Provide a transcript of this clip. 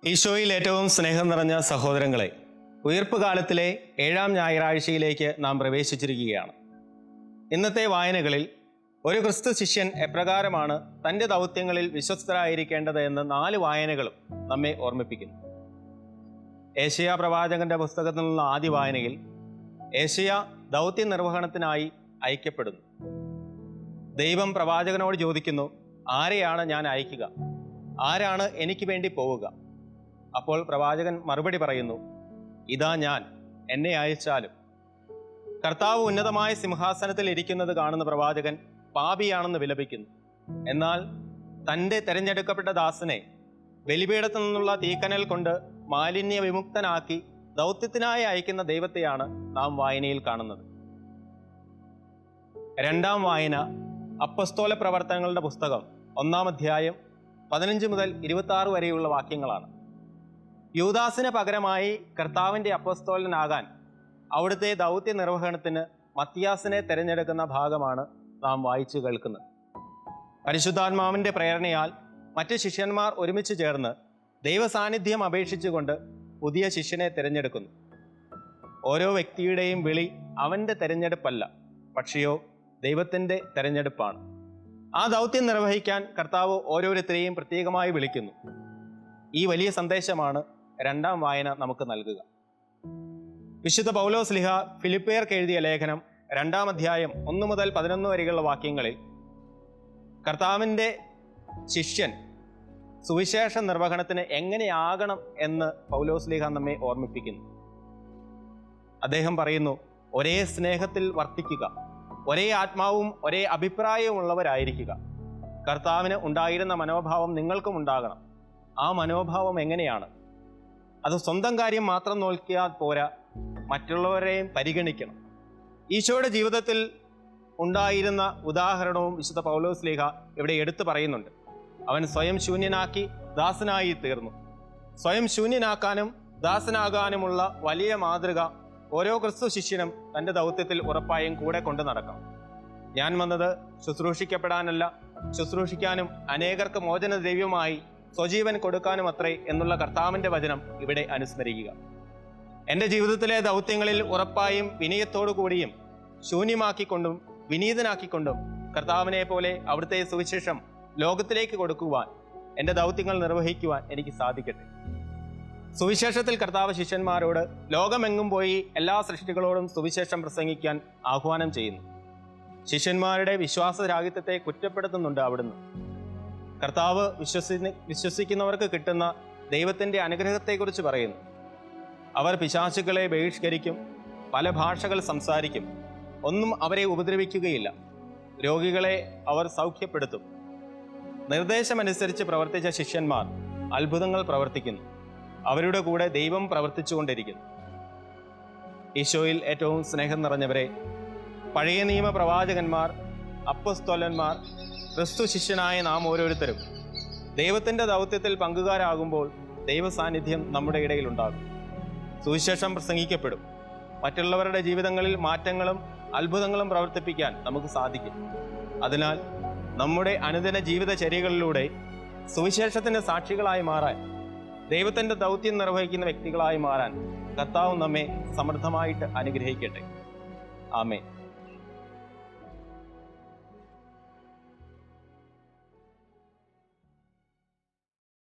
ഈശോയിൽ ഏറ്റവും സ്നേഹം നിറഞ്ഞ സഹോദരങ്ങളെ, ഉയിർപ്പ് കാലത്തിലെ 7-ാം ഞായറാഴ്ചയിലേക്ക് നാം പ്രവേശിച്ചിരിക്കുകയാണ്. ഇന്നത്തെ വായനകളിൽ ഒരു ക്രിസ്തു ശിഷ്യൻ എപ്രകാരമാണ് തൻ്റെ ദൗത്യങ്ങളിൽ വിശ്വസ്തരായിരിക്കേണ്ടത് എന്ന് 4 വായനകളും നമ്മെ ഓർമ്മിപ്പിക്കുന്നു. ഏശയ്യാ പ്രവാചകന്റെ പുസ്തകത്തിൽ നിന്നുള്ള ആദ്യ വായനയിൽ ഏശയ്യാ ദൗത്യ നിർവഹണത്തിനായി അയക്കപ്പെടുന്നു. ദൈവം പ്രവാചകനോട് ചോദിക്കുന്നു, ആരെയാണ് ഞാൻ അയക്കുക? ആരാണ് എനിക്ക് വേണ്ടി പോവുക? അപ്പോൾ പ്രവാചകൻ മറുപടി പറയുന്നു, ഇതാ ഞാൻ, എന്നെ അയച്ചാലും. കർത്താവ് ഉന്നതമായ സിംഹാസനത്തിൽ ഇരിക്കുന്നത് കാണുന്ന പ്രവാചകൻ പാപിയാണെന്ന് വിലപിക്കുന്നു. എന്നാൽ തൻ്റെ തെരഞ്ഞെടുക്കപ്പെട്ട ദാസനെ ബലിപീഠത്തിൽ നിന്നുള്ള തീക്കനൽ കൊണ്ട് മാലിന്യ വിമുക്തനാക്കി ദൗത്യത്തിനായി അയക്കുന്ന ദൈവത്തെയാണ് നാം വായനയിൽ കാണുന്നത്. 2-ാം വായന അപ്പസ്തോല പ്രവർത്തനങ്ങളുടെ പുസ്തകം 1-ാം അധ്യായം 15 മുതൽ 26 വരെയുള്ള വാക്യങ്ങളാണ്. യൂദാസിന് പകരമായി കർത്താവിൻ്റെ അപ്പസ്തോലനാകാൻ അവിടുത്തെ ദൗത്യ നിർവഹണത്തിന് മത്തിയാസിനെ തിരഞ്ഞെടുക്കുന്ന ഭാഗമാണ് നാം വായിച്ചു കേൾക്കുന്നത്. പരിശുദ്ധാത്മാവിൻ്റെ പ്രേരണയാൽ മറ്റ് ശിഷ്യന്മാർ ഒരുമിച്ച് ചേർന്ന് ദൈവസാന്നിധ്യം അപേക്ഷിച്ചുകൊണ്ട് പുതിയ ശിഷ്യനെ തിരഞ്ഞെടുക്കുന്നു. ഓരോ വ്യക്തിയുടെയും വിളി അവൻ്റെ തിരഞ്ഞെടുപ്പല്ല, പക്ഷെയോ ദൈവത്തിൻ്റെ തിരഞ്ഞെടുപ്പാണ്. ആ ദൗത്യം നിർവഹിക്കാൻ കർത്താവ് ഓരോരുത്തരെയും പ്രത്യേകമായി വിളിക്കുന്നു. ഈ വലിയ സന്ദേശമാണ് 2-ാം വായന നമുക്ക് നൽകുക. വിശുദ്ധ പൗലോസ്ലീഹ ഫിലിപ്പിയർക്ക് എഴുതിയ ലേഖനം 2-ാം അധ്യായം 1 മുതൽ 11 വരെയുള്ള വാക്യങ്ങളിൽ കർത്താവിൻ്റെ ശിഷ്യൻ സുവിശേഷ നിർവഹണത്തിന് എങ്ങനെയാകണം എന്ന് പൗലോസ്ലീഹ നമ്മെ ഓർമ്മിപ്പിക്കുന്നു. അദ്ദേഹം പറയുന്നു, ഒരേ സ്നേഹത്തിൽ വർത്തിക്കുക, ഒരേ ആത്മാവും ഒരേ അഭിപ്രായവും ഉള്ളവരായിരിക്കുക. കർത്താവിന് ഉണ്ടായിരുന്ന മനോഭാവം നിങ്ങൾക്കും ഉണ്ടാകണം. ആ മനോഭാവം എങ്ങനെയാണ്? അത് സ്വന്തം കാര്യം മാത്രം നോക്കിയാൽ പോരാ, മറ്റുള്ളവരെയും പരിഗണിക്കണം. ഈശോയുടെ ജീവിതത്തിൽ ഉണ്ടായിരുന്ന ഉദാഹരണവും വിശുദ്ധ പൗലോസ്ലീഹ ഇവിടെ എടുത്തു പറയുന്നുണ്ട്. അവൻ സ്വയം ശൂന്യനാക്കി ദാസനായി തീർന്നു. സ്വയം ശൂന്യനാക്കാനും ദാസനാകാനുമുള്ള വലിയ മാതൃക ഓരോ ക്രിസ്തു ശിഷ്യനും തൻ്റെ ദൗത്യത്തിൽ ഉറപ്പായും കൂടെ കൊണ്ട് നടക്കണം. ഞാൻ വന്നത് ശുശ്രൂഷിക്കപ്പെടാനല്ല, ശുശ്രൂഷിക്കാനും അനേകർക്ക് മോചനദ്രവ്യമായി സ്വജീവൻ കൊടുക്കാനും അത്രേ എന്നുള്ള കർത്താവിൻ്റെ വചനം ഇവിടെ അനുസ്മരിക്കുക. എൻ്റെ ജീവിതത്തിലെ ദൗത്യങ്ങളിൽ ഉറപ്പായും വിനയത്തോടു കൂടിയും ശൂന്യമാക്കിക്കൊണ്ടും വിനീതനാക്കിക്കൊണ്ടും കർത്താവിനെ പോലെ അവിടുത്തെ സുവിശേഷം ലോകത്തിലേക്ക് കൊടുക്കുവാൻ, എൻ്റെ ദൗത്യങ്ങൾ നിർവഹിക്കുവാൻ എനിക്ക് സാധിക്കട്ടെ. സുവിശേഷത്തിൽ കർത്താവ് ശിഷ്യന്മാരോട് ലോകമെങ്ങും പോയി എല്ലാ സൃഷ്ടികളോടും സുവിശേഷം പ്രസംഗിക്കാൻ ആഹ്വാനം ചെയ്യുന്നു. ശിഷ്യന്മാരുടെ വിശ്വാസരാഹിത്യത്തെ കുറ്റപ്പെടുത്തുന്നുണ്ട് അവിടുന്ന്. കർത്താവ് വിശ്വസിക്കുന്നവർക്ക് കിട്ടുന്ന ദൈവത്തിൻ്റെ അനുഗ്രഹത്തെക്കുറിച്ച് പറയുന്നു. അവർ പിശാചുക്കളെ ബഹിഷ്കരിക്കും, പല ഭാഷകൾ സംസാരിക്കും, ഒന്നും അവരെ ഉപദ്രവിക്കുകയില്ല, രോഗികളെ അവർ സൗഖ്യപ്പെടുത്തും. നിർദ്ദേശമനുസരിച്ച് പ്രവർത്തിച്ച ശിഷ്യന്മാർ അത്ഭുതങ്ങൾ പ്രവർത്തിക്കുന്നു. അവരുടെ കൂടെ ദൈവം പ്രവർത്തിച്ചുകൊണ്ടിരിക്കുന്നു. ഈശോയിൽ ഏറ്റവും സ്നേഹം നിറഞ്ഞവരെ, പഴയ നിയമ പ്രവാചകന്മാർ, അപ്പസ്തോലന്മാർ, ക്രിസ്തു ശിഷ്യനായ നാം ഓരോരുത്തരും ദൈവത്തിൻ്റെ ദൗത്യത്തിൽ പങ്കുകാരാകുമ്പോൾ ദൈവസാന്നിധ്യം നമ്മുടെ ഇടയിലുണ്ടാകും. സുവിശേഷം പ്രസംഗിക്കപ്പെടും. മറ്റുള്ളവരുടെ ജീവിതങ്ങളിൽ മാറ്റങ്ങളും അത്ഭുതങ്ങളും പ്രവർത്തിപ്പിക്കാൻ നമുക്ക് സാധിക്കും. അതിനാൽ നമ്മുടെ അനുദിന ജീവിതചര്യകളിലൂടെ സുവിശേഷത്തിൻ്റെ സാക്ഷികളായി മാറാൻ, ദൈവത്തിൻ്റെ ദൗത്യം നിർവഹിക്കുന്ന വ്യക്തികളായി മാറാൻ കർത്താവ് നമ്മെ സമൃദ്ധമായിട്ട് അനുഗ്രഹിക്കട്ടെ. ആമേൻ.